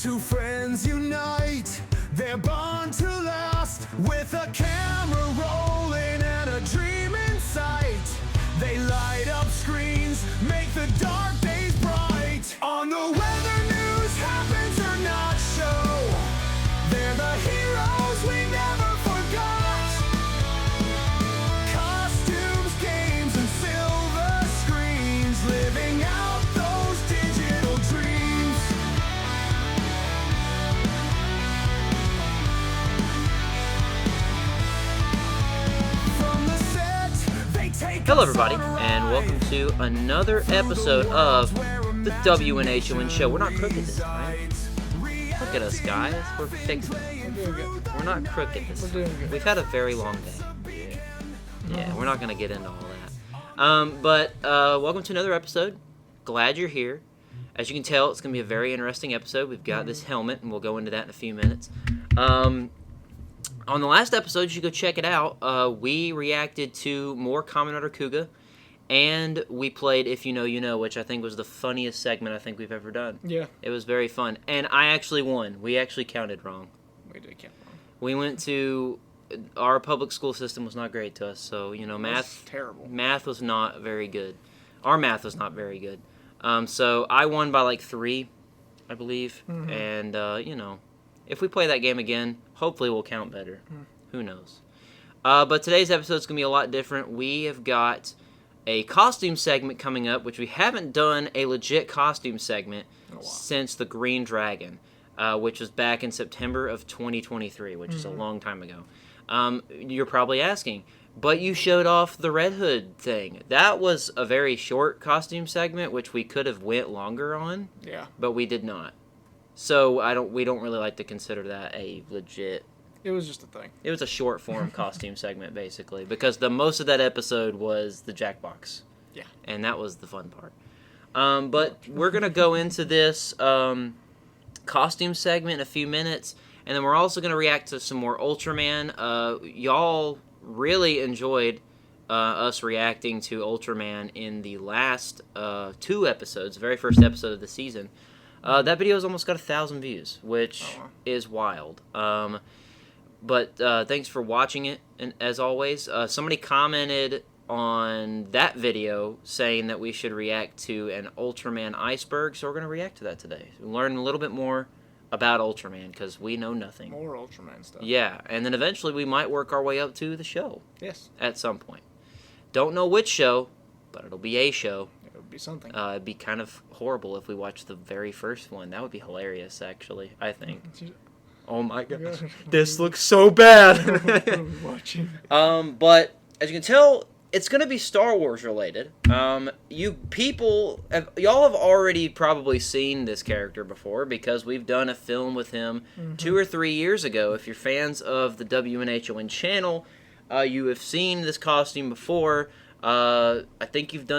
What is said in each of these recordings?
Two friends unite, they're born to last. With a camera rolling and a dream in sight, they light up screens, make the dark days bright. On the weather news, happens or not show, they're the heroes we never forgot. Costumes, games, and silver screens, living out those digital dreams. From the set, they take Hello everybody, and welcome to another episode of the WNHON Show. We're not crooked this time. Look at us, guys. We're fixing it. We're not crooked this time. We've had a very long day. Yeah, we're not going to get into all that. But welcome to another episode. Glad you're here. As you can tell, it's going to be a very interesting episode. We've got this helmet, and we'll go into that in a few minutes. On the last episode, you should go check it out. We reacted to more Kamen Rider Kuga, and we played If You Know, You Know, which I think was the funniest segment I think we've ever done. Yeah. It was very fun. And I actually won. We actually counted wrong. We did count wrong. We went to... Our public school system was not great to us, so, you know, math... terrible. Math was not very good. Our math was not very good. So I won by like 3, I believe. Mm-hmm. And, you know, if we play that game again, hopefully we'll count better. Who knows? But today's episode is going to be a lot different. We have got a costume segment coming up, which we haven't done a legit costume segment since the Green Dragon, which was back in September of 2023, which is a long time ago. You're probably asking, but you showed off the Red Hood thing. That was a very short costume segment, which we could have went longer on. Yeah. But we did not. So we don't really like to consider that a legit... It was just a thing. It was a short form costume segment, basically, because the most of that episode was the Jackbox. Yeah. And that was the fun part. But we're going to go into this costume segment in a few minutes, and then we're also going to react to some more Ultraman. Y'all really enjoyed us reacting to Ultraman in the last 2 episodes, the very first episode of the season. That video has almost got 1,000 views, which is wild. But thanks for watching it, and as always, somebody commented on that video saying that we should react to an Ultraman iceberg, so we're going to react to that today. Learn a little bit more about Ultraman, because we know nothing. More Ultraman stuff. Yeah, and then eventually we might work our way up to the show. Yes. At some point. Don't know which show, but it'll be a show. It would be something. It'd be kind of horrible if we watched the very first one. That would be hilarious, actually, I think. Oh my gosh, this looks so bad. But as you can tell, it's going to be Star Wars related. You people, y'all have already probably seen this character before because we've done a film with him 2 or 3 years ago. If you're fans of the WNHON channel, you have seen this costume before. I think you've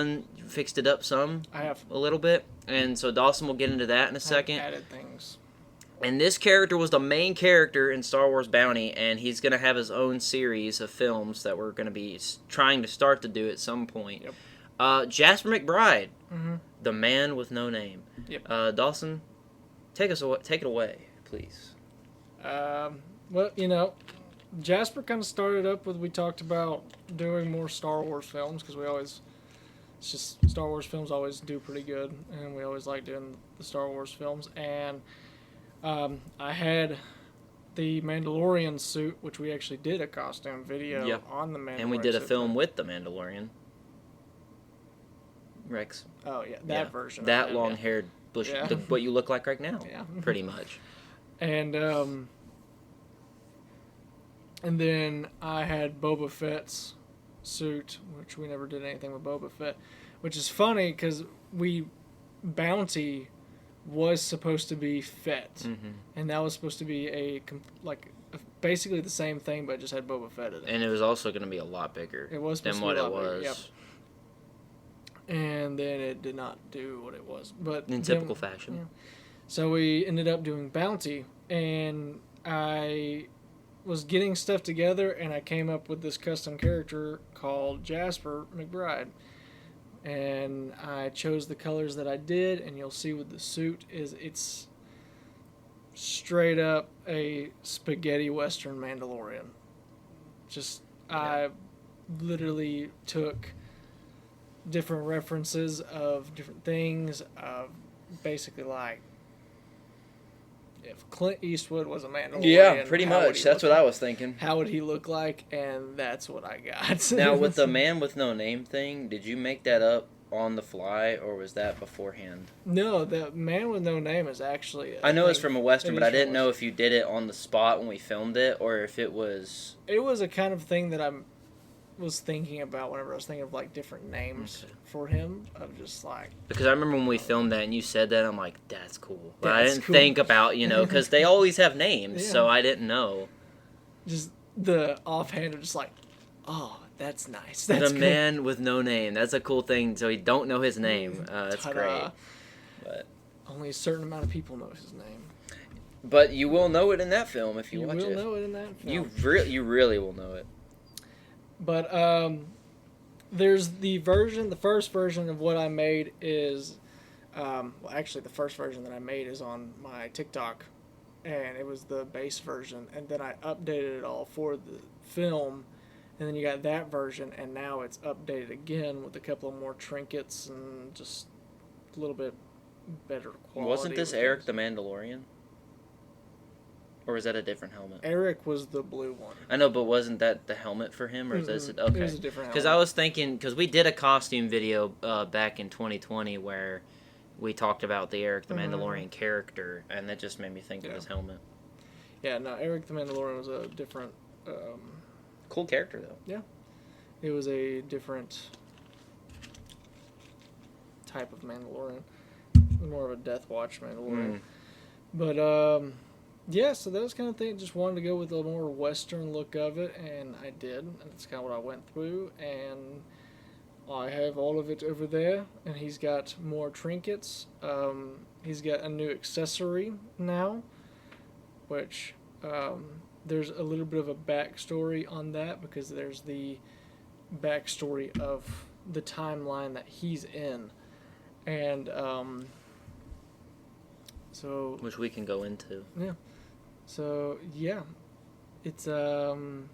fixed it up some. I have. A little bit. And so Dawson will get into that in a second. Added things. And this character was the main character in Star Wars Bounty, and he's going to have his own series of films that we're going to be trying to start to do at some point. Yep. Jasper McBride, the man with no name. Yep. Dawson, take it away, please. Well, you know, Jasper kind of started up with, we talked about doing more Star Wars films, because it's just Star Wars films always do pretty good, and we always like doing the Star Wars films, and I had the Mandalorian suit, which we actually did a costume video on the Mandalorian. And we did a film with the Mandalorian. Rex. Oh, yeah, that version. That long-haired bush, what you look like right now, pretty much. And then I had Boba Fett's suit, which we never did anything with Boba Fett, which is funny because Bounty was supposed to be Fett, and that was supposed to be basically the same thing, but it just had Boba Fett in it. And it was also going to be a lot bigger than what it was. Yep. And then it did not do what it was, but in typical fashion. Yeah. So we ended up doing Bounty, and I was getting stuff together, and I came up with this custom character called Jasper McBride. And I chose the colors that I did, and you'll see with the suit is straight up a spaghetti western Mandalorian. Just I literally took different references of different things, of basically like if Clint Eastwood was a Mandalorian. Yeah, pretty how would much. he That's look what I like? was thinking. How would he look like? And that's what I got. Now, with the man with no name thing, did you make that up on the fly, or was that beforehand? No, the man with no name is actually. I know it's from a Western, it but is I didn't from know a- if you did it on the spot when we filmed it, or if it was... It was a kind of thing that I was thinking about whenever I was thinking of like different names Okay. for him. Of just like. Because I remember when we filmed that and you said that, I'm like, that's cool. But I That's didn't cool. think about, because they always have names, Yeah. so I didn't know. Just the offhand of just like, oh, that's nice. That's The cool. man with no name. That's a cool thing, so you don't know his name. That's Ta-da. great. But Only a certain amount of people know his name. but you will know it in that film if you, watch will it. know it in that film. You really will know it. But there's the first version of what I made is, well, actually the first version that I made is on my TikTok, and it was the base version, and then I updated it all for the film, and then you got that version, and now it's updated again with a couple of more trinkets and just a little bit better quality. Wasn't this with Eric things. the Mandalorian? Or was that a different helmet? Eric was the blue one. I know, but wasn't that the helmet for him, or is this Mm-mm. okay? It was a different Because I helmet. was thinking, because we did a costume video back in 2020 where we talked about the Eric the Mhm. Mandalorian character, and that just made me think of Yeah. his helmet. Yeah, no, Eric the Mandalorian was a different. Cool character though. It was a different type of Mandalorian. It was more of a Death Watch Mandalorian. But, yeah, so that was kind of thing. Just wanted to go with a more Western look of it, and I did. And that's kind of what I went through. And I have all of it over there. And he's got more trinkets. He's got a new accessory now, which there's a little bit of a backstory on that because there's the backstory of the timeline that he's in. And so Which we can go into. So yeah, it's kind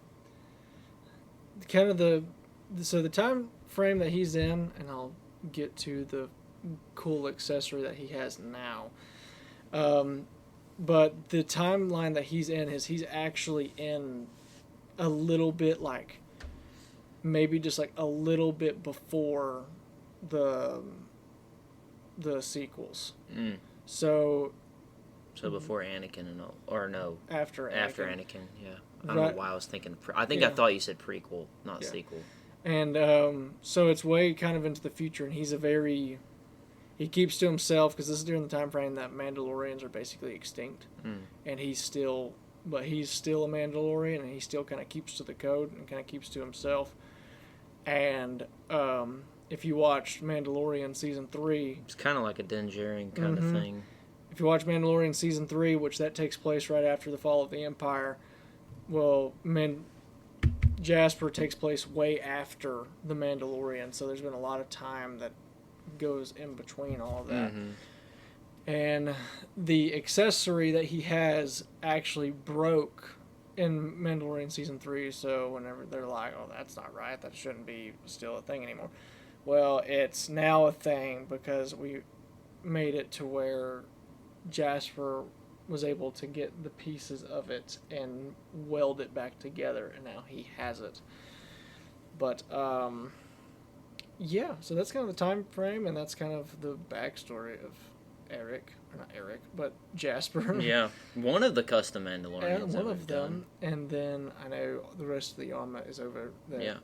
of the time frame that he's in, and I'll get to the cool accessory that he has now. But the timeline that he's in is he's actually in a little bit like maybe just like a little bit before the sequels. So Before Anakin and all, or no, after Anakin. Yeah, I don't Right. know why I was thinking. I think I Yeah. thought you said prequel, not Yeah. sequel. And so it's way kind of into the future, and he keeps to himself because this is during the time frame that Mandalorians are basically extinct, and he's still a Mandalorian, and he still kind of keeps to the code and kind of keeps to himself. And if you watch Mandalorian season 3, It's kind of like a Din Djarin kind of thing. if you watch Mandalorian season 3, which that takes place right after the fall of the Empire, well, Jasper takes place way after the Mandalorian, so there's been a lot of time that goes in between all of that. And the accessory that he has actually broke in Mandalorian season 3, so whenever they're like, oh, that's not right, that shouldn't be still a thing anymore. Well, it's now a thing because we made it to where Jasper was able to get the pieces of it and weld it back together, and now he has it. But yeah, so that's kind of the time frame, and that's kind of the backstory of Jasper. Yeah, one of the custom Mandalorians. And that one we've of them, done. and then I know the rest of the armor is over there. Yeah.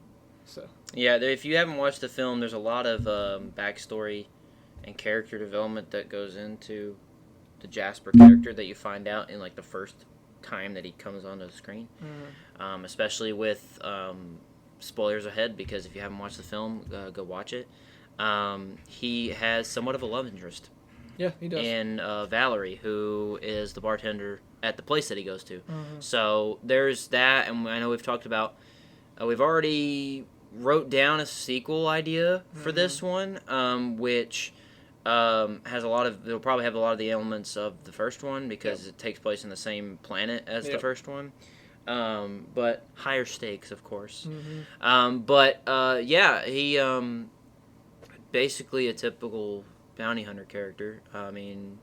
So Yeah, if you haven't watched the film, there's a lot of backstory and character development that goes into the Jasper character that you find out in like the first time that he comes onto the screen. Especially with spoilers ahead, because if you haven't watched the film, go watch it. He has somewhat of a love interest yeah, he does. in Valerie, who is the bartender at the place that he goes to. So there's that, and I know we've talked about. We've already wrote down a sequel idea for this one, which has a lot of. They'll probably have a lot of the elements of the first one because it takes place in the same planet as the first one. But higher stakes, of course. Yeah, he basically a typical bounty hunter character. I mean,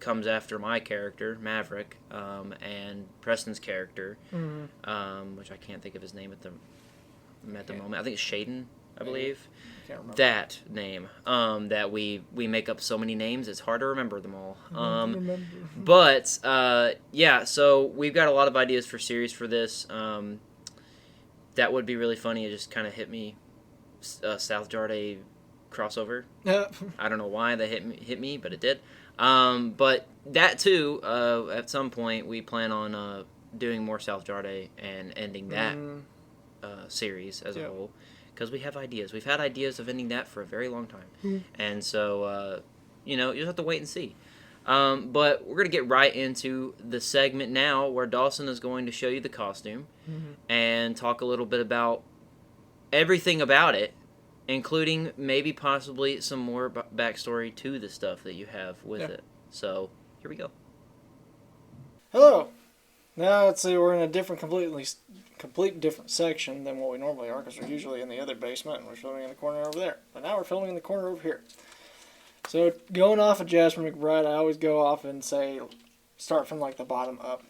comes after my character Maverick, and Preston's character, which I can't think of his name at the moment. I think it's Shaden, I believe. Can't remember. That name. That we make up so many names, it's hard to remember them all. But yeah, so we've got a lot of ideas for series for this. That would be really funny. It just kind of hit me. South Jardé crossover. I don't know why that hit me, but it did. But that too, at some point we plan on doing more South Jardé and ending that series as a whole, because we have ideas. We've had ideas of ending that for a very long time, and so you just have to wait and see. But we're gonna get right into the segment now, where Dawson is going to show you the costume and talk a little bit about everything about it, including maybe possibly some more backstory to the stuff that you have with it. So here we go. Hello. Now let's see, we're in a complete different section than what we normally are, because we're usually in the other basement and we're filming in the corner over there. But now we're filming in the corner over here. So going off of Jasper McBride, I always go off and say start from like the bottom up.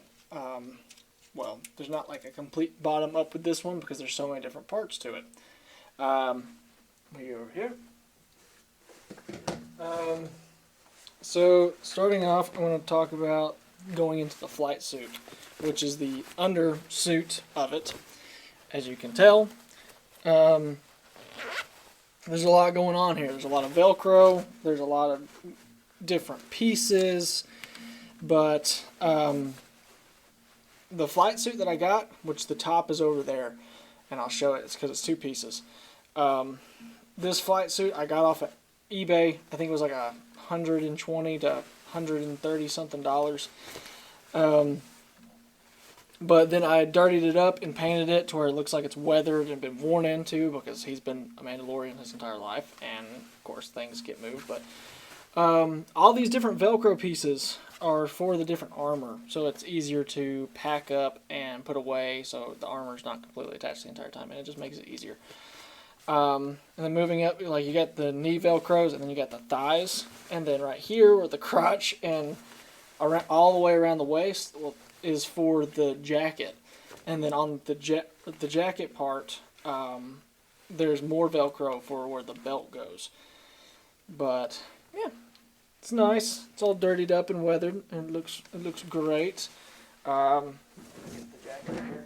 Well, there's not like a complete bottom up with this one because there's so many different parts to it. We go over here. So starting off, I want to talk about going into the flight suit, which is the undersuit of it. As you can tell, there's a lot going on here. There's a lot of Velcro. There's a lot of different pieces, but the flight suit that I got, which the top is over there, and I'll show it. It's because it's two pieces. This flight suit I got off of eBay. I think it was like $120 to $130 something. But then I dirtied it up and painted it to where it looks like it's weathered and been worn into, because he's been a Mandalorian his entire life, and of course things get moved. But all these different Velcro pieces are for the different armor, so it's easier to pack up and put away, so the armor's not completely attached the entire time, and it just makes it easier. And then moving up, like you got the knee Velcros, and then you got the thighs, and then right here where the crotch and around, all the way around the waist, is for the jacket. And then on the jacket part, there's more Velcro for where the belt goes. But yeah, it's nice. It's all dirtied up and weathered, and it looks great. Get the jacket right here.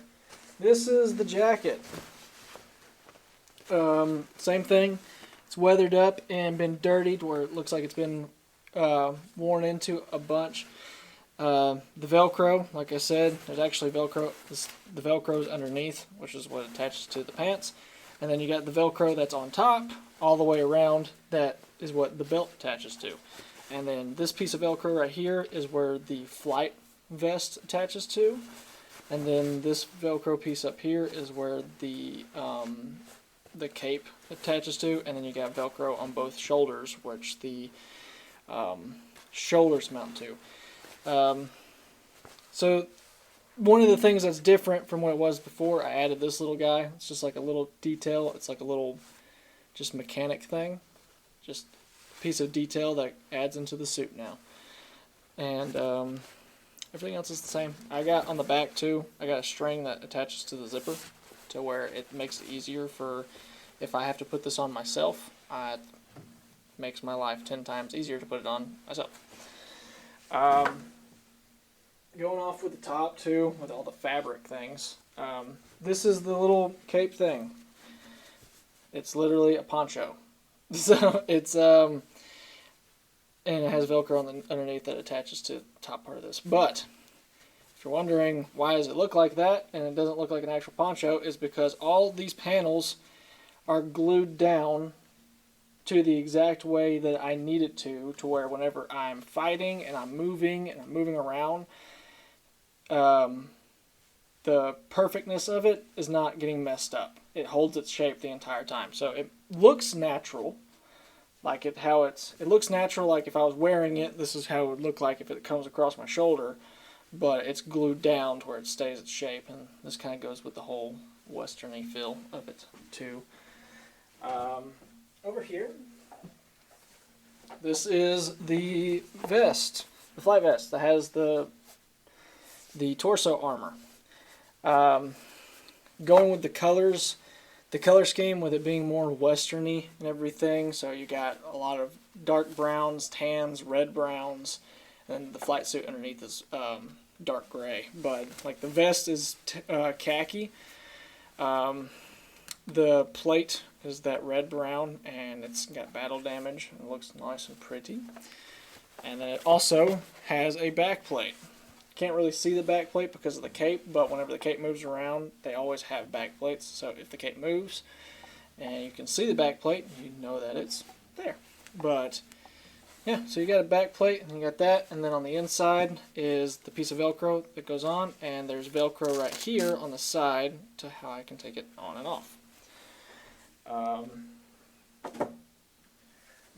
This is the jacket. Same thing. It's weathered up and been dirtied where it looks like it's been worn into a bunch. The Velcro, like I said, there's actually Velcro. The Velcro is underneath, which is what attaches to the pants. And then you got the Velcro that's on top, all the way around. That is what the belt attaches to. And then this piece of Velcro right here is where the flight vest attaches to. And then this Velcro piece up here is where the cape attaches to. And then you got Velcro on both shoulders, which the shoulders mount to. So one of the things that's different from what it was before, I added this little guy. It's just like a little detail. It's like a little just mechanic thing. Just a piece of detail that adds into the suit now. And everything else is the same. I got on the back too, I got a string that attaches to the zipper to where it makes it easier for if I have to put this on myself. It makes my life 10 times easier to put it on myself. Going off with the top too, with all the fabric things. This is the little cape thing. It's literally a poncho. So it's and it has Velcro underneath that attaches to the top part of this. But if you're wondering why does it look like that and it doesn't look like an actual poncho, is because all these panels are glued down to the exact way that I need it to where whenever I'm fighting and I'm moving around, the perfectness of it is not getting messed up. It holds its shape the entire time. So it looks natural, like it looks natural. Like if I was wearing it, this is how it would look like if it comes across my shoulder, but it's glued down to where it stays its shape, and this kind of goes with the whole westerny feel of it too. Over here, this is the vest, the flight vest that has the torso armor. Going with the colors, the color scheme with it being more westerny and everything, so you got a lot of dark browns, tans, red browns, and the flight suit underneath is dark gray. But like the vest is khaki. The plate is that red brown, and it's got battle damage. It looks nice and pretty. And then it also has a back plate. Can't really see the back plate because of the cape, but whenever the cape moves around, they always have back plates. So if the cape moves and you can see the back plate, you know that it's there. But yeah, so you got a back plate and you got that, and then on the inside is the piece of Velcro that goes on, and there's Velcro right here on the side to how I can take it on and off.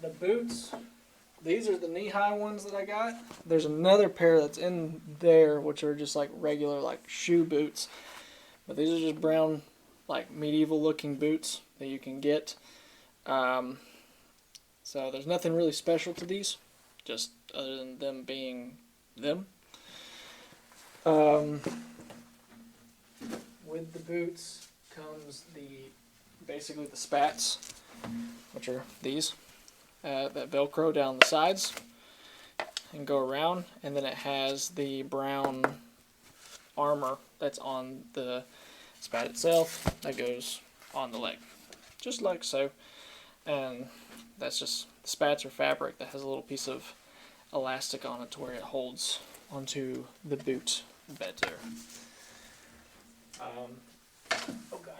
The boots, these are the knee-high ones that I got. There's another pair that's in there, which are just like regular like shoe boots, but these are just brown, like medieval-looking boots that you can get. So there's nothing really special to these, just other than them being them. With the boots comes basically the spats, which are these that Velcro down the sides and go around, and then it has the brown armor that's on the spat itself that goes on the leg, just like so. And that's just, the spats are fabric that has a little piece of elastic on it to where it holds onto the boot better. Oh god.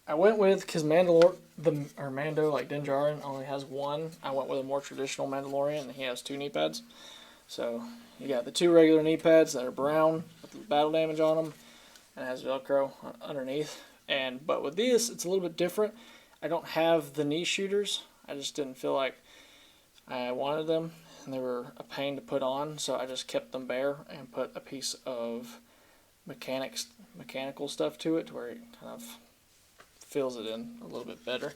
I went with, because Mando, like Din Djarin, only has one. I went with a more traditional Mandalorian, and he has 2 knee pads. So you got the 2 regular knee pads that are brown with the battle damage on them, and it has Velcro underneath. But with these, it's a little bit different. I don't have the knee shooters. I just didn't feel like I wanted them, and they were a pain to put on, so I just kept them bare and put a piece of mechanical stuff to it, to where it kind of fills it in a little bit better.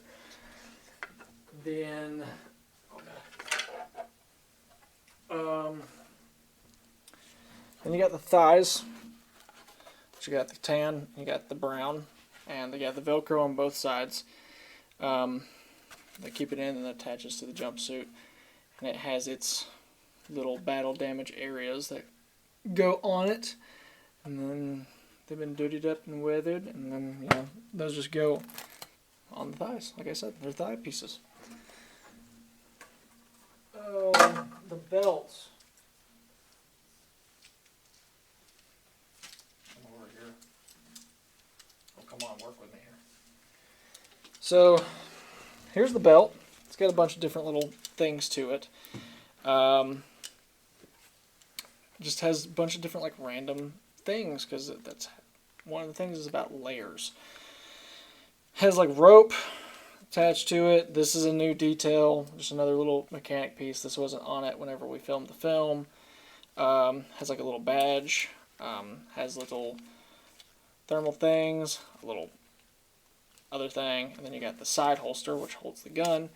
Then, then you got the thighs, which you got the tan, you got the brown, and you got the Velcro on both sides. They keep it in and it attaches to the jumpsuit, and it has its little battle damage areas that go on it, and then they've been dirtied up and weathered, and then, you know, those just go on the thighs. Like I said, they're thigh pieces. Oh, the belts. Come over here. Oh, come on, work with me here. So, here's the belt. It's got a bunch of different little things to it. Just has a bunch of different, like, random things, because that's one of the things is about layers. Has like rope attached to it. This is a new detail, just another little mechanic piece. This wasn't on it whenever we filmed the film. Has like a little badge, has little thermal things, a little other thing, and then you got the side holster, which holds the gun.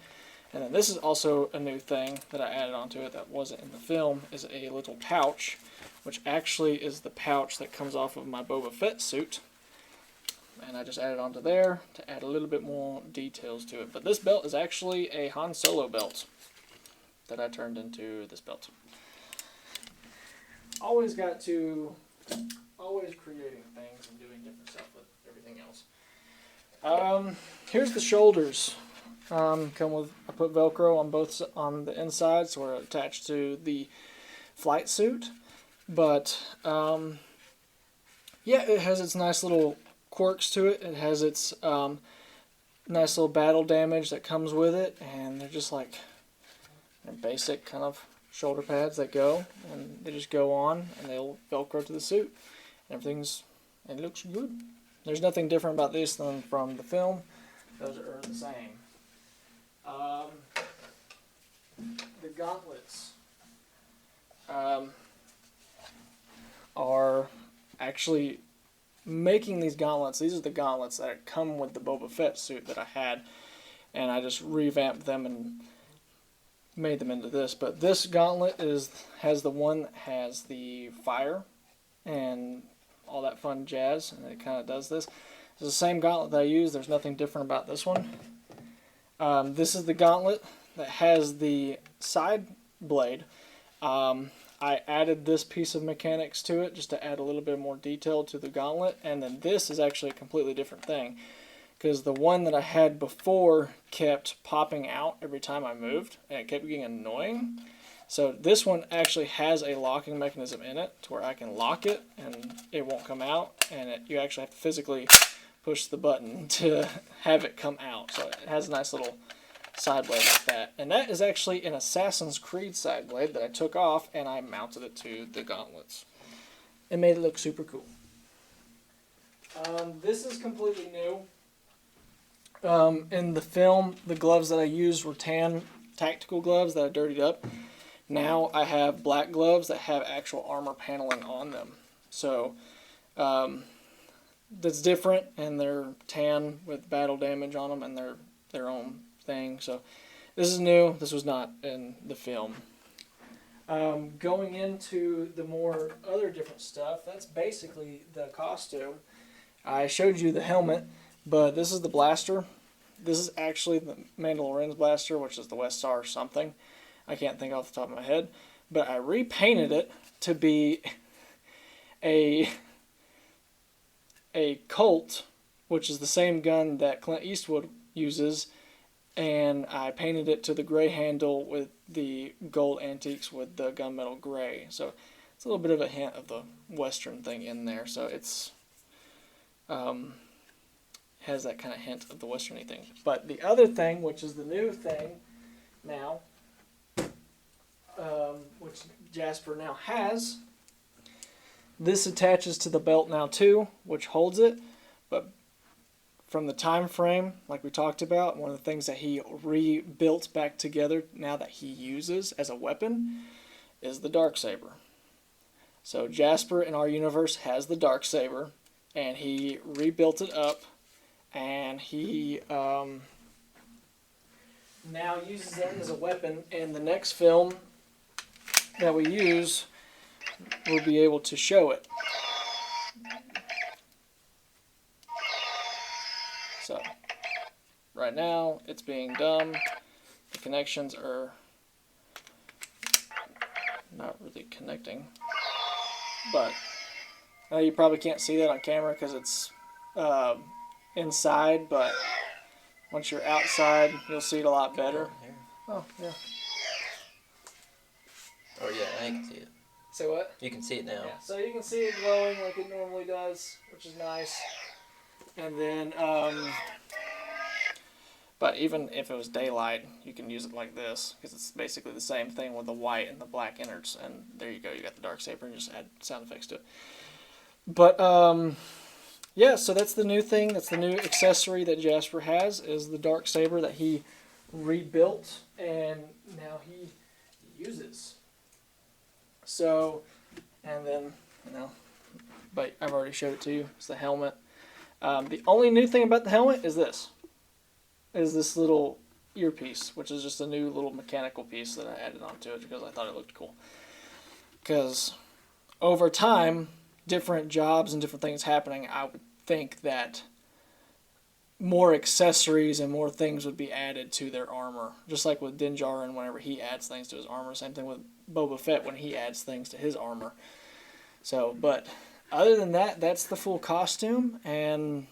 And then this is also a new thing that I added onto it that wasn't in the film, is a little pouch, which actually is the pouch that comes off of my Boba Fett suit. And I just added onto there to add a little bit more details to it. But this belt is actually a Han Solo belt that I turned into this belt. Always creating things and doing different stuff with everything else. Here's the shoulders. Come with, I put Velcro on the inside, so we're attached to the flight suit. But yeah, it has its nice little quirks to it. It has its nice little battle damage that comes with it, and they're just like basic kind of shoulder pads that go, and they just go on, and they'll Velcro to the suit, and it looks good. There's nothing different about this than from the film. Those are the same. The gauntlets are actually making these gauntlets. These are the gauntlets that come with the Boba Fett suit that I had, and I just revamped them and made them into this. But this gauntlet has the one that has the fire and all that fun jazz, and it kind of does this. It's the same gauntlet that I use. There's nothing different about this one. This is the gauntlet that has the side blade. I added this piece of mechanics to it just to add a little bit more detail to the gauntlet, and then this is actually a completely different thing, because the one that I had before kept popping out every time I moved, and it kept getting annoying. So this one actually has a locking mechanism in it to where I can lock it and it won't come out, and you actually have to physically push the button to have it come out. So it has a nice little side blade like that, and that is actually an Assassin's Creed side blade that I took off and I mounted it to the gauntlets. It made it look super cool. This is completely new. In the film, the gloves that I used were tan tactical gloves that I dirtied up. Now I have black gloves that have actual armor paneling on them. So that's different, and they're tan with battle damage on them, and they're their own thing. So this is new. This was not in the film. Going into the more other different stuff, that's basically the costume. I showed you the helmet, but this is the blaster. This is actually the Mandalorian's blaster, which is the West Star something. I can't think off the top of my head. But I repainted it to be a Colt, which is the same gun that Clint Eastwood uses, and I painted it to the gray handle with the gold antiques with the gunmetal gray. So it's a little bit of a hint of the Western thing in there. So it's has that kind of hint of the Western-y thing. But the other thing, which is the new thing now, which Jasper now has, this attaches to the belt now too, which holds it. But from the time frame, like we talked about, one of the things that he rebuilt back together now that he uses as a weapon is the Darksaber. So Jasper in our universe has the Darksaber, and he rebuilt it up, and he now uses it as a weapon. In the next film that we use, we'll be able to show it. So right now it's being done. The connections are not really connecting, but you probably can't see that on camera because it's inside, but once you're outside you'll see it a lot better. Oh yeah. Oh yeah, I can see it. Say what? You can see it now. Yeah, so you can see it glowing like it normally does, which is nice. And then, but even if it was daylight, you can use it like this, because it's basically the same thing with the white and the black innards. And there you go, you got the Darksaber, and just add sound effects to it. But yeah, so that's the new thing. That's the new accessory that Jasper has, is the Darksaber that he rebuilt and now he uses. So, and then, but I've already showed it to you. It's the helmet. The only new thing about the helmet is this little earpiece, which is just a new little mechanical piece that I added onto it because I thought it looked cool. Because over time, different jobs and different things happening, I would think that more accessories and more things would be added to their armor. Just like with Din Djarin whenever he adds things to his armor. Same thing with Boba Fett when he adds things to his armor. So, but other than that, that's the full costume, and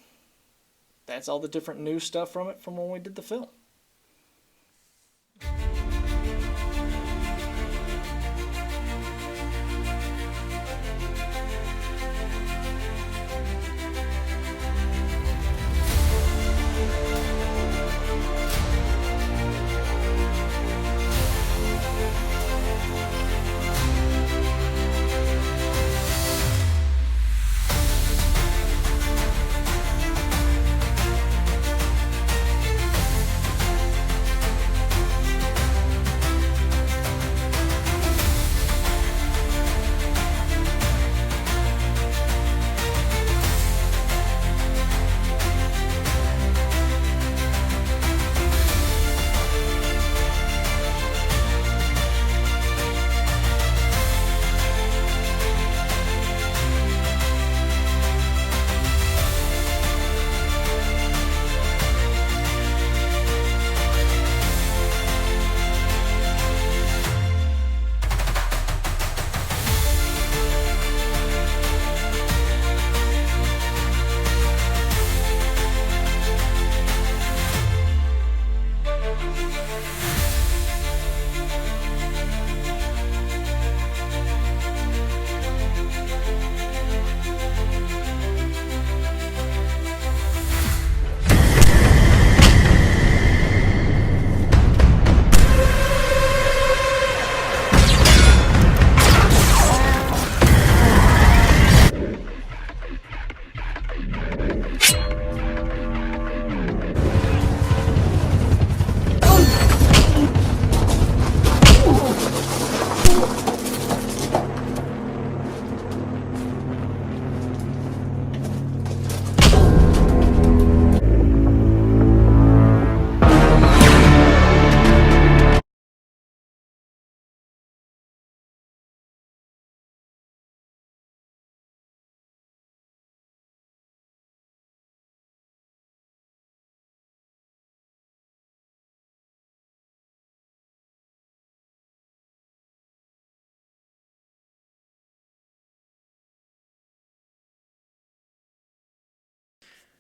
that's all the different new stuff from it from when we did the film.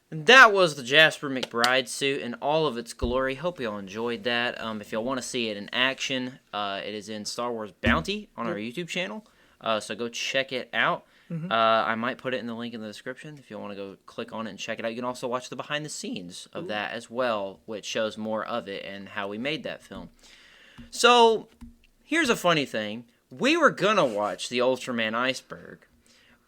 That was the Jasper McBride suit in all of its glory. Hope y'all enjoyed that. If y'all want to see it in action, it is in Star Wars Bounty on our YouTube channel. So go check it out. I might put it in the link in the description if you want to go click on it and check it out. You can also watch the behind the scenes of that as well, which shows more of it and how we made that film. So here's a funny thing. We were going to watch the Ultraman Iceberg,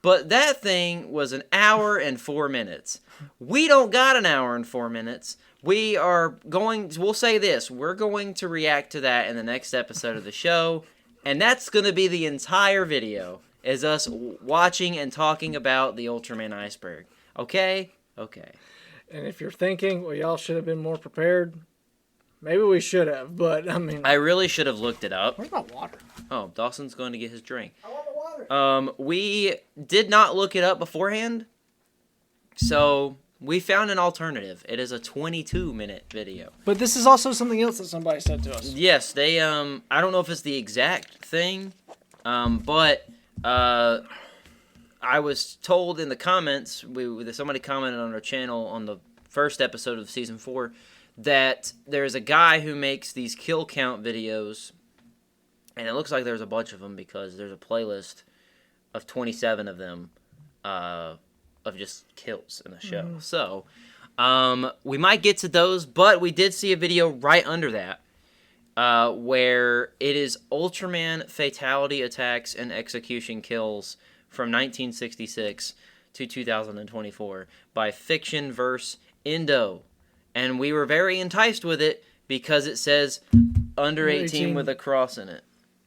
but that thing was 1 hour and 4 minutes. We don't got 1 hour and 4 minutes. We'll say this, we're going to react to that in the next episode of the show, and that's going to be the entire video, is us watching and talking about the Ultraman Iceberg. Okay? Okay. And if you're thinking, well, y'all should have been more prepared, maybe we should have, but I mean... I really should have looked it up. What about water? Oh, Dawson's going to get his drink. I want the water. We did not look it up beforehand, so we found an alternative. It is a 22-minute video. But this is also something else that somebody said to us. Yes, they, I don't know if it's the exact thing, but, I was told in the comments, somebody commented on our channel on the first episode of Season 4, that there's a guy who makes these kill count videos, and it looks like there's a bunch of them because there's a playlist of 27 of them, of just kills in the show. So, we might get to those, but we did see a video right under that, where it is Ultraman fatality attacks and execution kills from 1966 to 2024 by Fiction vs. Indo. And we were very enticed with it because it says under 18 with a cross in it.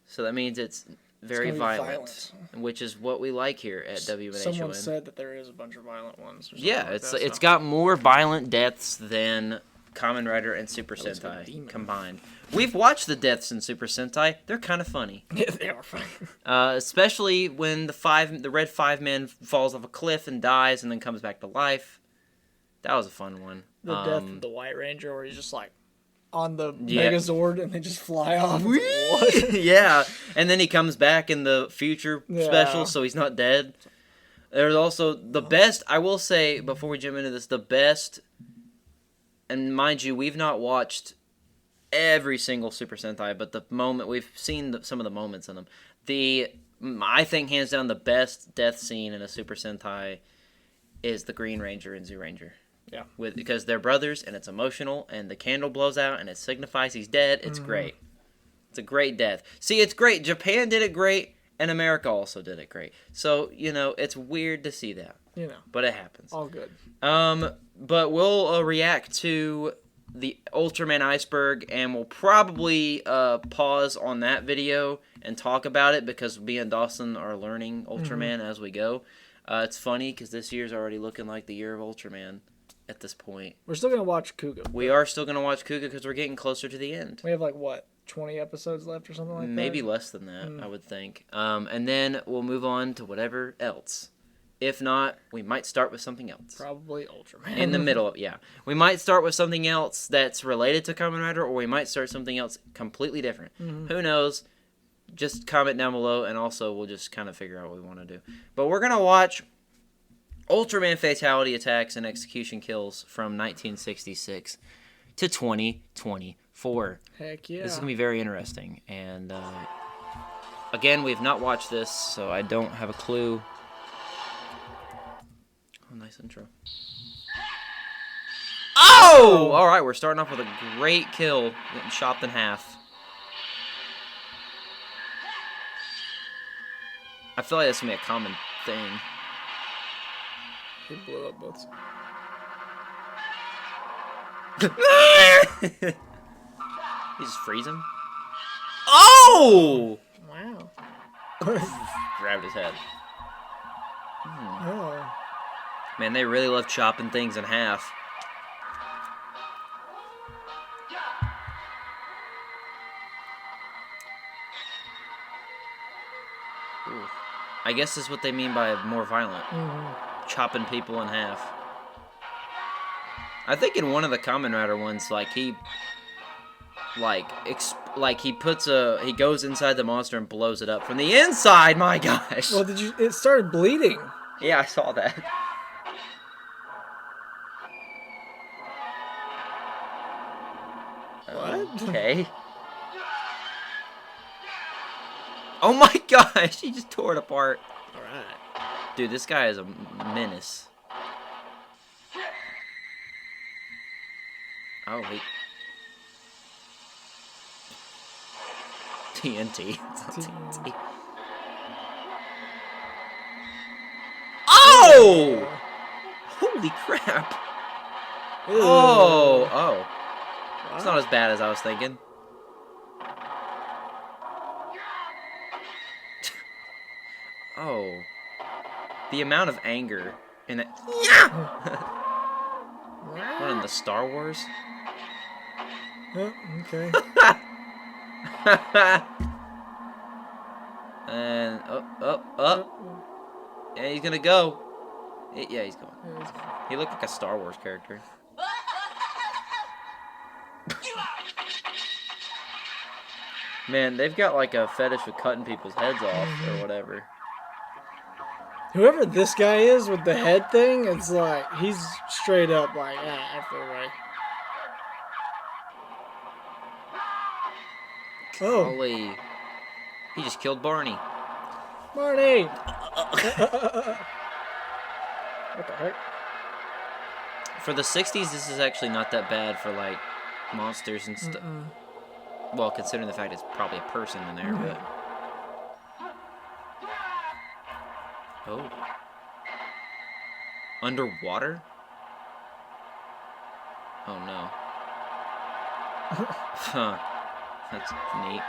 So that means it's very violent, which is what we like here at WNHON. Someone said that there is a bunch of violent ones. Or something yeah, like it's got more violent deaths than Kamen Rider and Super Sentai combined. We've watched the deaths in Super Sentai. They're kind of funny. Yeah, they are funny. Especially when the red 5-man falls off a cliff and dies and then comes back to life. That was a fun one. The death of the White Ranger, where he's just like on the Megazord and they just fly off. What? Yeah, and then he comes back in the future special, so he's not dead. There's also the best, I will say, before we jump into this, the best, and mind you, we've not watched every single Super Sentai, but the moment, we've seen some of the moments in them. I think, hands down, the best death scene in a Super Sentai is the Green Ranger and Zoo Ranger. Yeah. Because they're brothers, and it's emotional, and the candle blows out, and it signifies he's dead. It's great. It's a great death. See, it's great. Japan did it great, and America also did it great. So, it's weird to see that. But it happens. All good. But we'll react to the Ultraman Iceberg, and we'll probably pause on that video and talk about it, because me and Dawson are learning Ultraman as we go. It's funny, because this year's already looking like the year of Ultraman. At this point, we're still gonna watch Kuga. We are still gonna watch Kuga because we're getting closer to the end. We have 20 episodes left or something like that. Maybe less than that, I would think. And then we'll move on to whatever else. If not, we might start with something else. Probably Ultraman. In the middle of we might start with something else that's related to Kamen Rider, or we might start something else completely different. Who knows? Just comment down below, and also we'll just kind of figure out what we want to do. But we're gonna watch Ultraman fatality attacks and execution kills from 1966 to 2024. Heck yeah. This is going to be very interesting. And, again, we have not watched this, so I don't have a clue. Oh, nice intro. Oh! All right, we're starting off with a great kill, getting chopped in half. I feel like that's going to be a common thing. He blew up both. You just freeze him? Oh! Wow. Grabbed his head. Oh. Man, they really love chopping things in half. Ooh. I guess that's what they mean by more violent. Chopping people in half. I think in one of the Kamen Rider ones, he goes inside the monster and blows it up from the inside. My gosh. Well, it started bleeding. Yeah, I saw that. Oh my gosh, he just tore it apart. Alright. Dude, this guy is a menace. Oh, wait. TNT. It's not TNT. Oh! Holy crap. Ew. Oh. It's not as bad as I was thinking. Oh. The amount of anger in it. What, in the Star Wars? Oh, okay. And up. Yeah, he's gonna go. Yeah, he's going. He looked like a Star Wars character. Man, they've got like a fetish with cutting people's heads off or whatever. Whoever this guy is with the head thing, it's like, he's straight up like, after right. Oh, Holy. He just killed Barney. Marty! What the heck? For the 60s, this is actually not that bad for like monsters and stuff. Well, considering the fact it's probably a person in there, but. Oh. Underwater? Oh no. Huh. That's neat.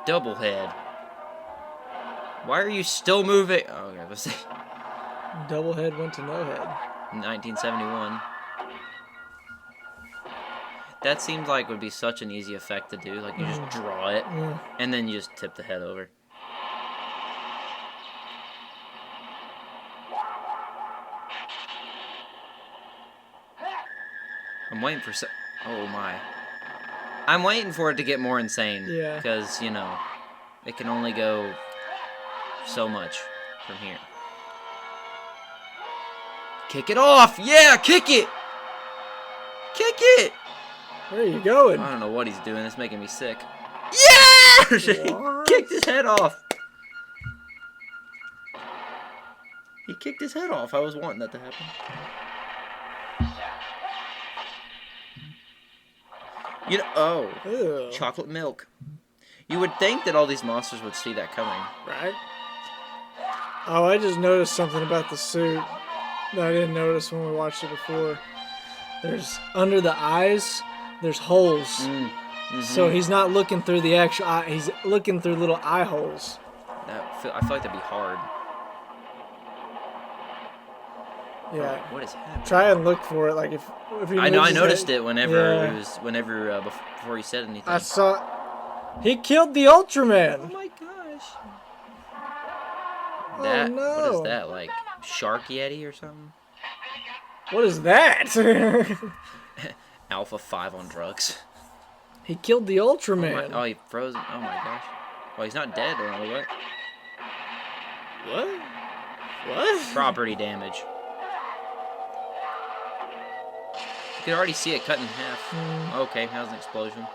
Double head. Why are you still moving? Oh, okay, let's see. Double head went to no head. 1971. That seems like would be such an easy effect to do. Like you just draw it, and then you just tip the head over. I'm waiting for oh my. I'm waiting for it to get more insane. Yeah. Because, you know, it can only go so much from here. Kick it off! Yeah, kick it! Kick it! Where are you going? I don't know what he's doing. It's making me sick. Yeah! He kicked his head off. He kicked his head off. I was wanting that to happen. You know, Ew. chocolate milk. You would think that all these monsters would see that coming. Right? Oh, I just noticed something about the suit that I didn't notice when we watched it before. There's, under the eyes, there's holes. So he's not looking through the actual eye, he's looking through little eye holes. I feel like that'd be hard. Yeah. What is happening? Try and look for it, like if he I know. I moves his noticed head- it whenever before he said anything. I saw. He killed the Ultraman. Oh my gosh. Oh, That no. what is that, like Shark Yeti or something? What is that? Alpha 5 on drugs. He killed the Ultraman. Oh, he froze. Oh my gosh. Well, he's not dead or what? What? What? Property damage. You can already see it cut in half. Okay, how's an explosion?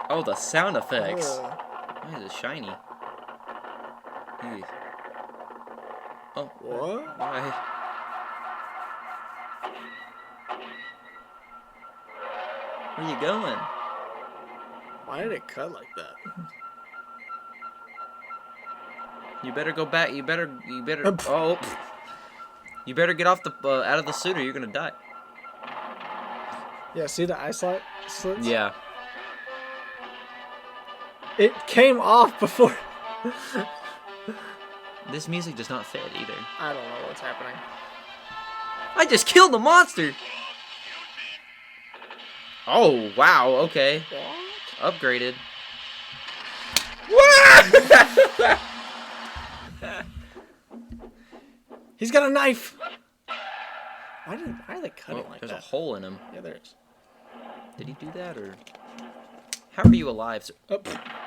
Oh, the sound effects. Why is it shiny? Ew. Oh, What? why? Where you going? Why did it cut like that? You better go back. You better. Oh, you better get off the out of the suit, or you're gonna die. Yeah, see the eye slits? Yeah. It came off before. This music does not fit either. I don't know what's happening. I just killed the monster. Oh wow. Okay. What? Upgraded. He's got a knife. Why are they cutting Well, like there's that? a hole in him. Yeah, there is. Did he do that or? How are you alive, sir? Oh,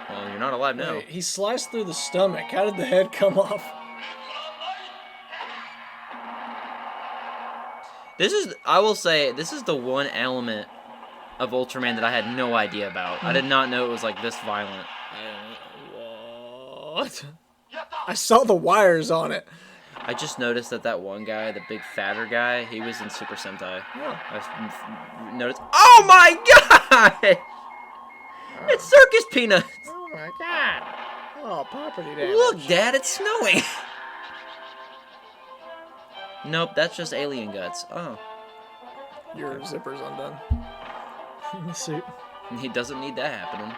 Well, you're not alive now. wait, he sliced through the stomach. How did the head come off? This is, I will say, this is the one element of Ultraman that I had no idea about. I did not know it was like this violent. What? I saw the wires on it. I just noticed that one guy, the big fatter guy, he was in Super Sentai. Yeah. I noticed. Oh my god! It's Circus Peanuts! Oh my god. Oh, property damage. Look, Dad, it's snowing! Nope, that's just alien guts. Oh. Your zipper's undone. In the suit. He doesn't need that happening.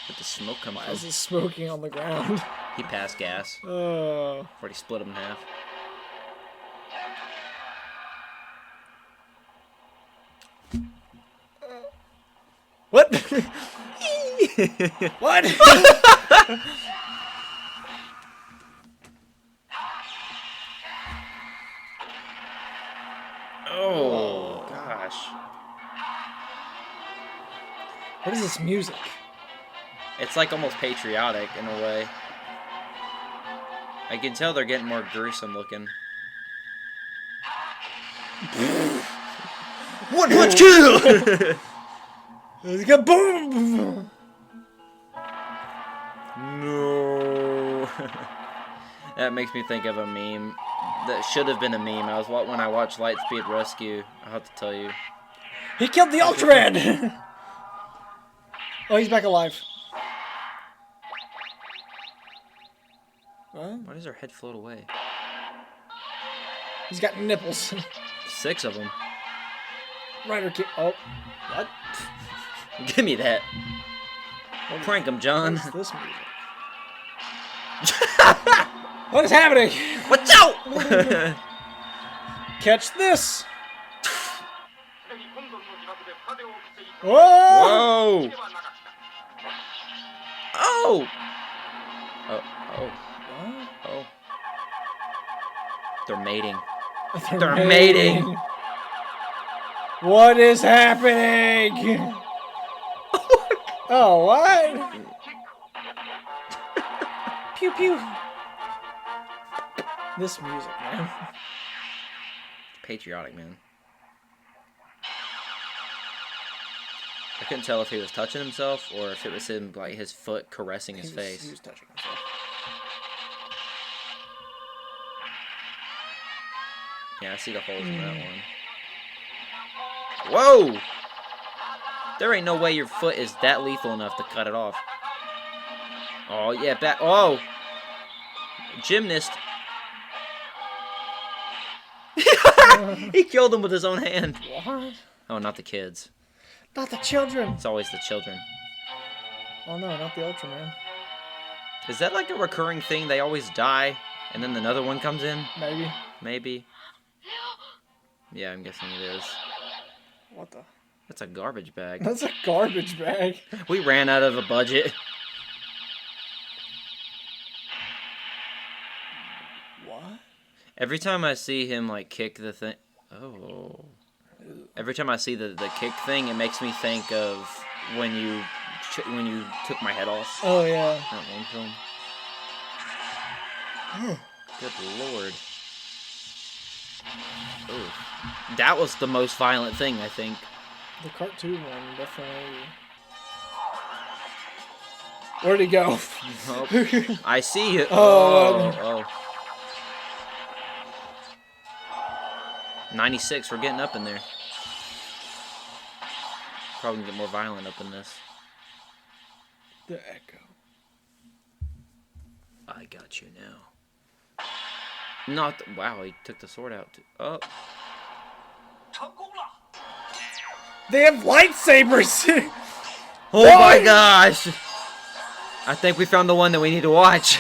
But the smoke comes Why from. is he smoking on the ground? He passed gas. Oh. Already split him in half. What? What? Oh, gosh. What is this music? It's like almost patriotic in a way. I can tell they're getting more gruesome looking. One punch kill! Kaboom! No. That makes me think of a meme that should have been a meme. When I watched Lightspeed Rescue. I'll have to tell you. He killed the Ultraman! Oh, he's back alive. What? Why does her head float away? He's got nipples. 6 of them. Rider kick. Oh. What? Give me that. Prank him, John. What is this music? What is happening? Watch out! Catch this! Whoa! Whoa! Oh! Oh, oh, oh. They're mating. They're mating! What is happening? Oh, what? Pew pew. This music, man. Patriotic, man. I couldn't tell if he was touching himself or if it was him, like, his foot caressing his face. He was touching himself. Yeah, I see the holes in that one. Whoa! There ain't no way your foot is that lethal enough to cut it off. Oh, yeah, back. Oh! Gymnast. He killed him with his own hand. What? Oh, not the kids. Not the children. It's always the children. Oh no, not the Ultraman. Is that like a recurring thing? They always die, and then another one comes in? Maybe. Maybe. Yeah, I'm guessing it is. What the? That's a garbage bag. That's a garbage bag. We ran out of a budget. What? Every time I see him, like, kick the thing... Oh. Every time I see the kick thing, it makes me think of when you took my head off. Oh, yeah. That one film. Good lord. Ooh. That was the most violent thing, I think. The cartoon one, definitely. Where'd he go? Oh, I see you. Oh. Oh. 96, we're getting up in there. Probably gonna get more violent up in this. The echo. I got you now. Not wow, he took the sword out too. Oh. They have lightsabers! Oh my gosh! I think we found the one that we need to watch.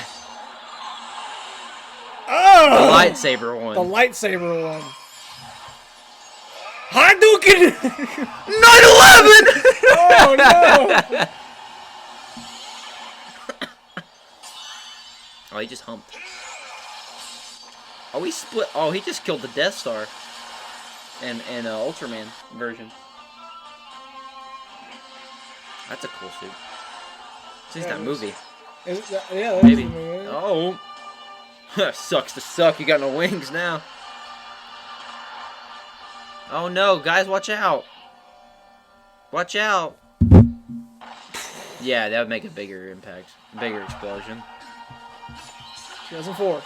Oh! The lightsaber one. The lightsaber one. Hadouken! 9/11! Oh no! Oh, he just humped. Oh, he split. Oh, he just killed the Death Star. In Ultraman version. That's a cool suit. It's Yeah, that it is. movie. Yeah, that Maybe. is the movie. Oh. Sucks to suck. You got no wings now. Oh no, guys, watch out. Watch out. Yeah, that would make a bigger impact. Bigger explosion. 2004.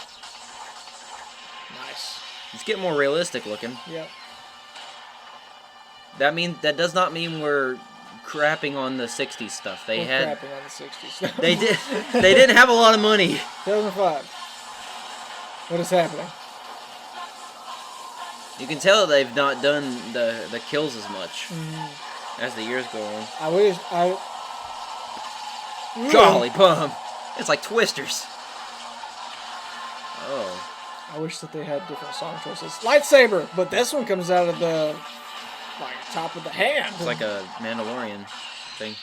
Nice. It's getting more realistic looking. Yep. That does not mean we're crapping on the 60s stuff. They We're had crapping on the 60s. they didn't have a lot of money. 2005. What is happening? You can tell that they've not done the kills as much as the years go on. I wish I. Golly bum. It's like Twisters. Oh. I wish that they had different song choices. Lightsaber, but this one comes out of the top of the hand. It's like a Mandalorian thing.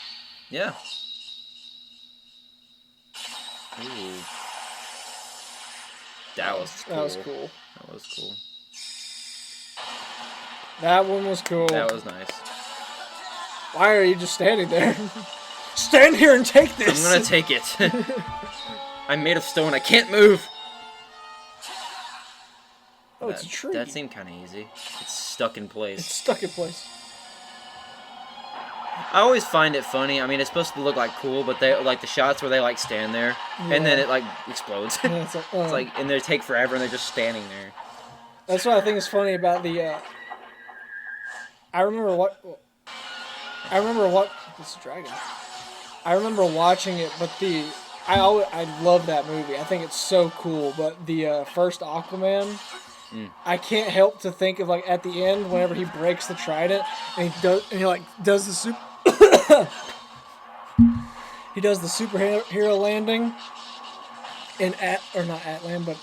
Yeah. Ooh. That was cool. That was cool. That was cool. That one was cool. That was nice. Why are you just standing there? Stand here and take this. I'm gonna take it. I'm made of stone. I can't move. Oh, it's a tree. That seemed kind of easy. It's stuck in place. It's stuck in place. I always find it funny. I mean, it's supposed to look like cool, but they like the shots where they like stand there and then it like explodes. Yeah, it's like, and they take forever and they're just standing there. That's what I think is funny about the. I remember what. It's a dragon. I remember watching it, but I love that movie. I think it's so cool. But the first Aquaman, I can't help to think of like at the end whenever he breaks the trident and he does the he does the superhero landing in not Atlan, but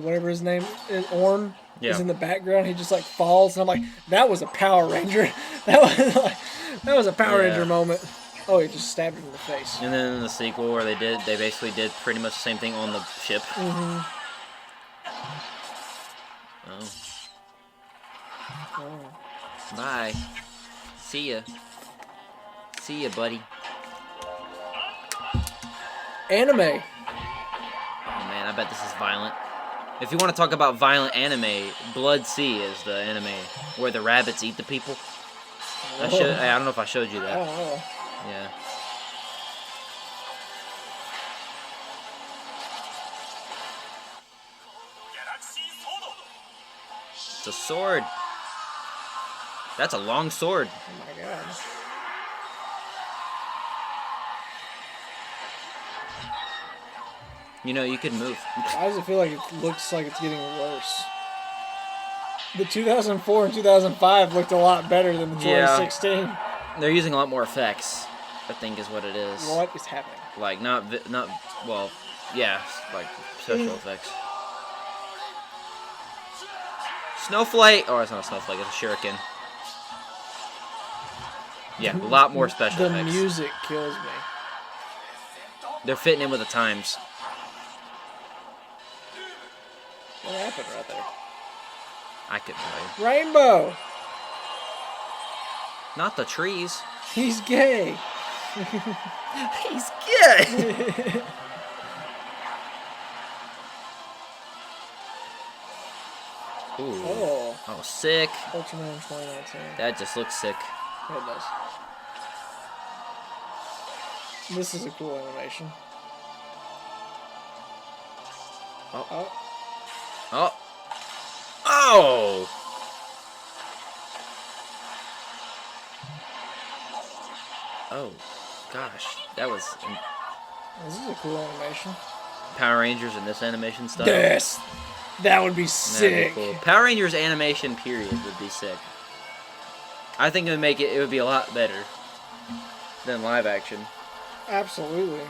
whatever his name is, Orn is in the background. He just like falls, and I'm like, that was a Power Ranger. That was a Power Ranger moment. Oh, he just stabbed him in the face. And then in the sequel, where they basically did pretty much the same thing on the ship. Mm-hmm. Oh. Bye. See ya. See ya, buddy. Anime. Oh man, I bet this is violent. If you want to talk about violent anime, Blood Sea is the anime where the rabbits eat the people. I don't know if I showed you that. I don't know. Yeah. It's a sword. That's a long sword. Oh my god. You know, you could move. Why does it feel like it looks like it's getting worse? The 2004 and 2005 looked a lot better than the 2016. They're using a lot more effects, I think is what it is. What is happening? Like, not, well, yeah, like special effects. Snowflake! Oh, it's not a snowflake, it's a shuriken. Yeah, a lot more special effects. The music kills me. They're fitting in with the times. What happened right there? I could play. Rainbow! Not the trees. He's gay! He's gay! Ooh. Oh, sick. Ultraman 2019. That just looks sick. Yeah, it does. This is a cool animation. Oh. Oh. Oh. Oh! Oh, gosh. That was This is a cool animation. Power Rangers in this animation style. Yes! That would be That'd sick. be cool. Power Rangers animation period would be sick. I think it would make it would be a lot better than live action. Absolutely.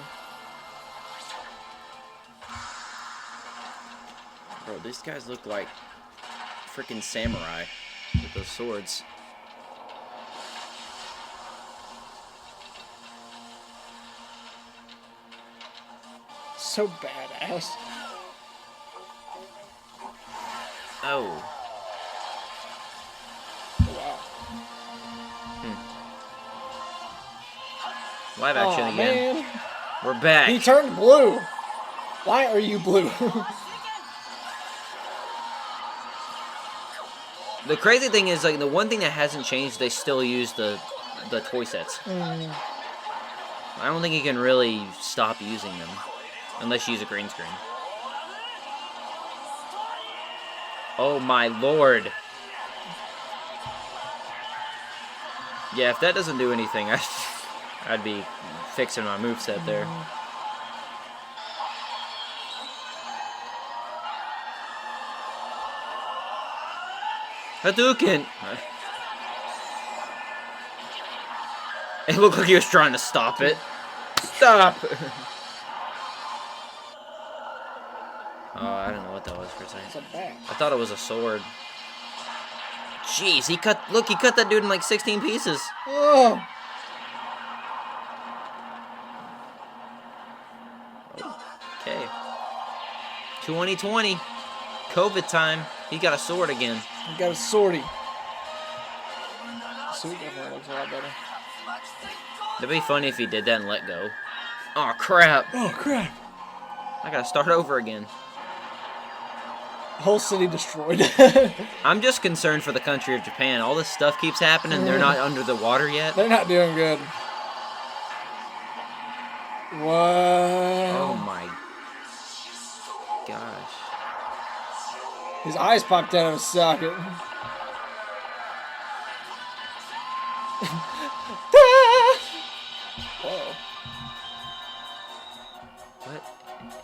Bro, these guys look like freaking samurai with those swords. So badass. Oh. Wow. Live action Aw, again. Man. We're back. He turned blue. Why are you blue? The crazy thing is, like, the one thing that hasn't changed, they still use the toy sets. Mm. I don't think you can really stop using them unless you use a green screen. Oh my lord. Yeah, if that doesn't do anything, I'd be fixing my moveset there. Hadouken! It looked like he was trying to stop it. Stop! Oh, I don't know what that was for a second. It's a bat. I thought it was a sword. Jeez, he cut that dude in like 16 pieces. Oh. Okay. 2020. COVID time. He got a sword again. He got a swordie. The suit definitely looks a lot better. It'd be funny if he did that and let go. Oh crap. Oh crap. I gotta start over again. Whole city destroyed. I'm just concerned for the country of Japan. All this stuff keeps happening. They're not under the water yet. They're not doing good. Oh Wow. my gosh. His eyes popped out of his socket. Whoa. What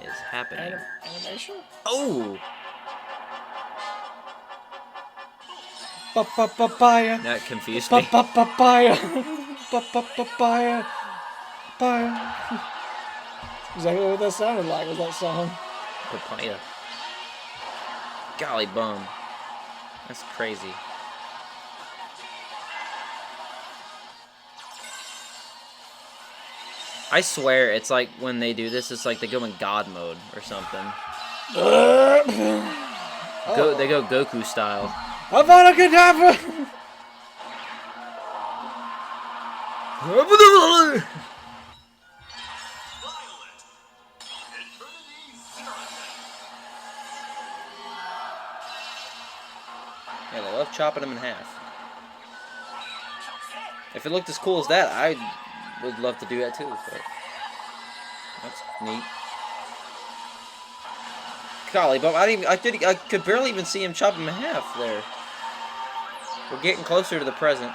is happening? Animation? Oh! Papaya. That confused me. Papaya. Papaya. Papaya. Exactly what that sounded like was that song. Papaya. Golly bum. That's crazy. I swear, it's like when they do this, it's like they go in God mode or something. They go Goku style. Avada Kedavra! Yeah, they love chopping them in half. If it looked as cool as that, I would love to do that too, but that's neat. Golly, but I could barely even see him chop him in half there. We're getting closer to the present.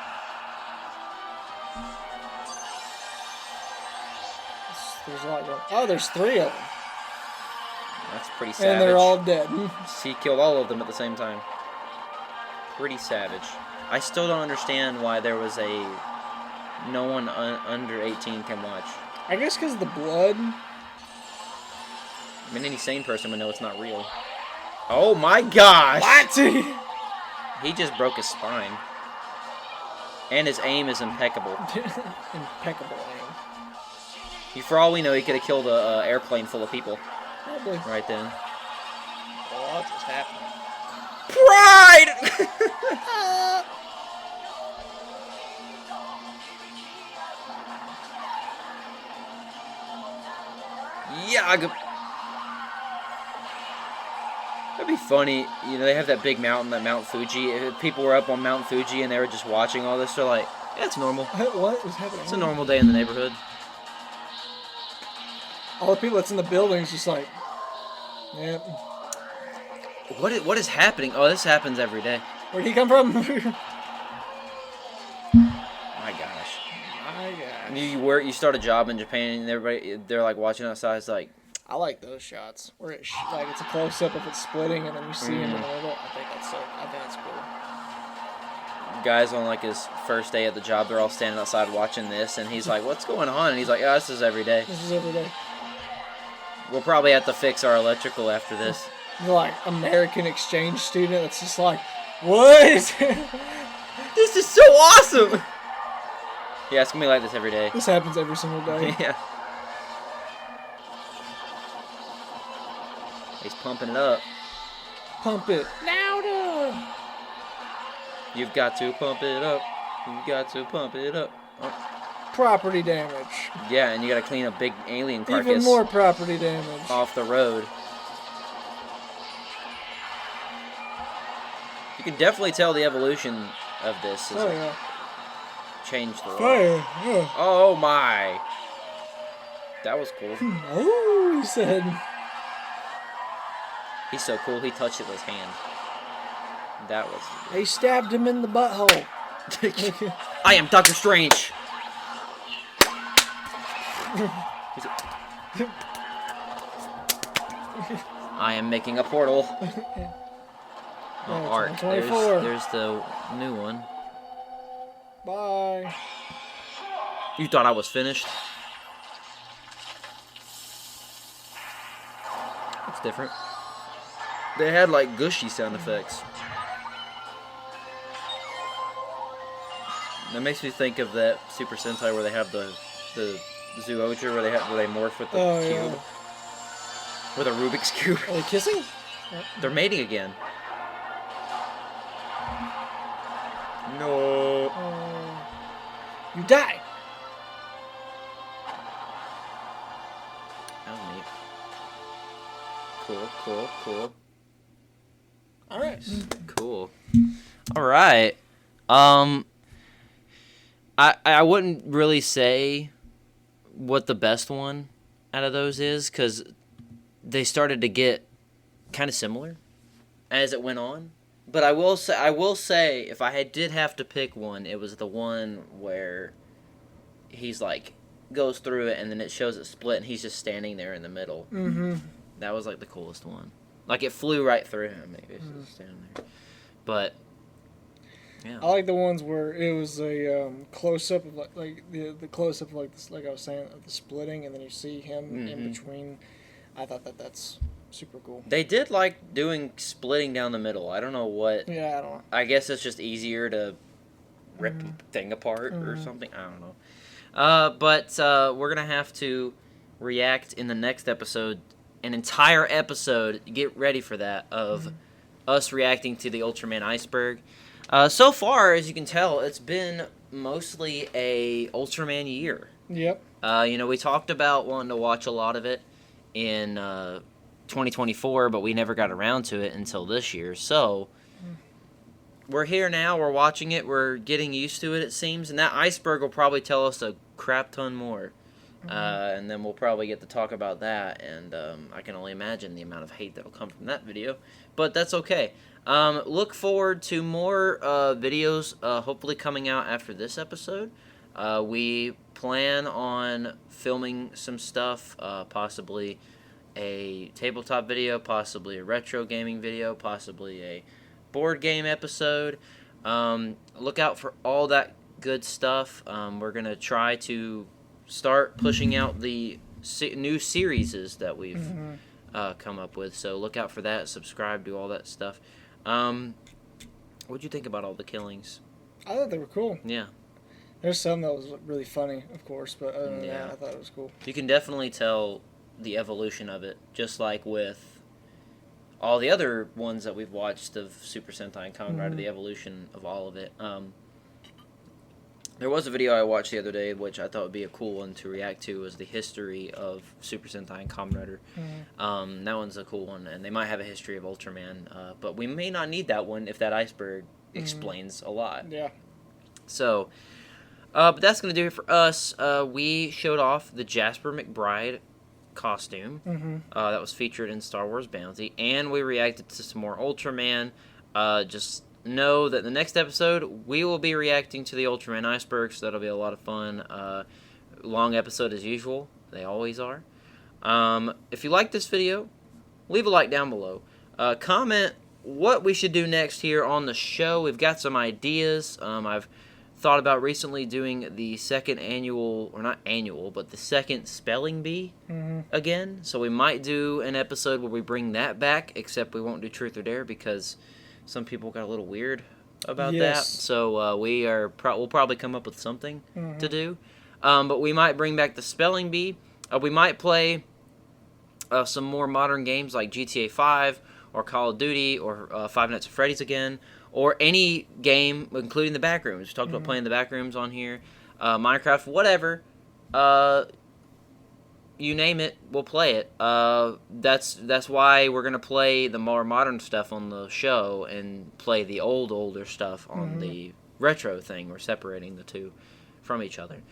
There's a lot going. Oh, there's 3 of them. That's pretty savage. And they're all dead. He killed all of them at the same time. Pretty savage. I still don't understand why there was a no one under 18 can watch. I guess because the blood. I mean, any sane person would know it's not real. Oh my gosh! What? He just broke his spine. And his aim is impeccable. Impeccable aim. For all we know, he could have killed an airplane full of people. Probably. Right then. What just happened? Pride! Yeah, that'd be funny. You know, they have that big mountain, that Mount Fuji. If people were up on Mount Fuji and they were just watching all this, they're like, yeah, it's normal. What is happening? It's a normal day in the neighborhood. All the people that's in the building's just like, yep. What is happening? Oh, this happens every day. Where'd he come from? My gosh. My gosh. You start a job in Japan and they're like watching outside. It's like, I like those shots where it's like it's a close up if it's splitting and then you see him in the middle. I think that's cool. Guys on like his first day at the job, they're all standing outside watching this, and he's like, "What's going on?" And he's like, "Yeah, this is every day. This is every day. We'll probably have to fix our electrical after this." You're like American exchange student that's just like, what? This is so awesome. Yeah, it's gonna be like this every day. This happens every single day. Yeah. He's pumping it up. Pump it louder. You've got to pump it up. You've got to pump it up. Oh. property damage. Yeah, and you gotta clean a big alien carcass Even more property damage. off the road. You can definitely tell the evolution of this as it changed a lot. Fire. Oh my! That was cool. Oh, he said. He's so cool. He touched it with his hand. That was. They stabbed him in the butthole. I am Doctor Strange. I am making a portal. Oh, art. There's the new one. Bye. You thought I was finished? It's different. They had like gushy sound effects. That makes me think of that Super Sentai where they have the Zooja where they morph with the cube. With a Rubik's Cube. Are they kissing? They're mating again. No. You die. That was neat. Cool. Alright. Cool. Alright. I wouldn't really say what the best one out of those is, because they started to get kind of similar as it went on. But I will say, if I did have to pick one, it was the one where he's like goes through it and then it shows it split and he's just standing there in the middle. Mm-hmm. That was like the coolest one. Like it flew right through him. Maybe it's just standing there. But yeah, I like the ones where it was a close up of like the close up of like this, like I was saying, of the splitting, and then you see him in between. I thought that's super cool. They did like doing splitting down the middle. I don't know what. Yeah, I don't know. I guess it's just easier to rip the thing apart or something. I don't know. But we're going to have to react in the next episode, an entire episode, get ready for that, of us reacting to the Ultraman iceberg. So far, as you can tell, it's been mostly a Ultraman year. Yep. We talked about wanting to watch a lot of it in 2024, but we never got around to it until this year. So we're here now, we're watching it, we're getting used to it, it seems, and that iceberg will probably tell us a crap ton more. And then we'll probably get to talk about that, and I can only imagine the amount of hate that'll come from that video, but that's okay. Look forward to more videos hopefully coming out after this episode. We plan on filming some stuff, possibly a tabletop video, possibly a retro gaming video, possibly a board game episode. Look out for all that good stuff. We're going to try to start pushing out the new series that we've come up with, so look out for that. Subscribe, do all that stuff. What'd you think about all the killings? I thought they were cool. Yeah. There's some that was really funny, of course, but other than that, I thought it was cool. You can definitely tell the evolution of it, just like with all the other ones that we've watched of Super Sentai and Kamen Rider, the evolution of all of it. There was a video I watched the other day, which I thought would be a cool one to react to, was the history of Super Sentai and Kamen Rider. That one's a cool one, and they might have a history of Ultraman, but we may not need that one if that iceberg explains a lot. Yeah. So, but that's going to do it for us. We showed off the Jasper McBride costume that was featured in Star Wars Bounty, and we reacted to some more Ultraman. Just know that the next episode we will be reacting to the Ultraman iceberg, so that'll be a lot of fun. Long episode as usual, they always are. If you like this video, leave a like down below. Comment what we should do next here on the show. We've got some ideas. I've thought about recently doing the second annual, or not annual, but the second spelling bee again. So we might do an episode where we bring that back, except we won't do Truth or Dare because some people got a little weird about that. So we'll probably come up with something to do. But we might bring back the spelling bee. We might play some more modern games like GTA 5 or Call of Duty or Five Nights at Freddy's again, or any game, including the Backrooms. We talked about playing the Backrooms on here. Minecraft, whatever. You name it, we'll play it. That's why we're gonna play the more modern stuff on the show and play the older stuff on the retro thing. We're separating the two from each other.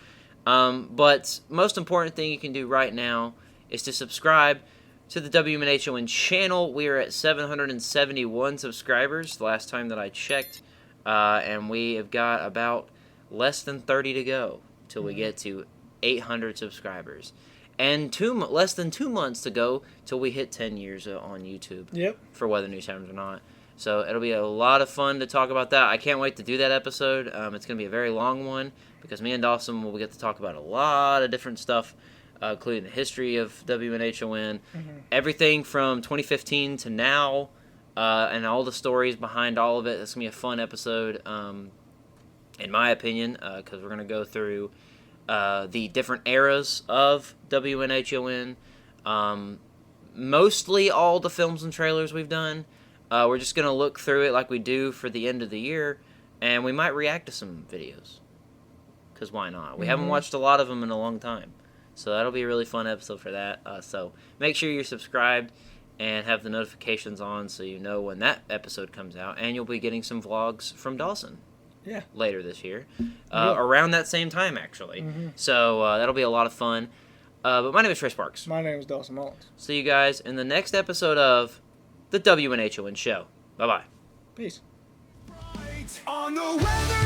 But most important thing you can do right now is to subscribe to the WNHON channel. We are at 771 subscribers the last time that I checked, and we have got about less than 30 to go till we get to 800 subscribers. And less than 2 months to go till we hit 10 years on YouTube. Yep. For whether new times or not. So it'll be a lot of fun to talk about that. I can't wait to do that episode. It's going to be a very long one because me and Dawson will get to talk about a lot of different stuff, including the history of WNHON, everything from 2015 to now, and all the stories behind all of it. It's going to be a fun episode, in my opinion, because we're going to go through the different eras of WNHON, mostly all the films and trailers we've done. We're just going to look through it like we do for the end of the year, and we might react to some videos, because why not? We haven't watched a lot of them in a long time, so that'll be a really fun episode for that. So make sure you're subscribed and have the notifications on so you know when that episode comes out, and you'll be getting some vlogs from Dawson. Yeah. Later this year. Around that same time, actually. So that'll be a lot of fun. But my name is Trey Sparks. My name is Dawson Mullins. See you guys in the next episode of the WNHON Show. Bye-bye. Peace. On the weather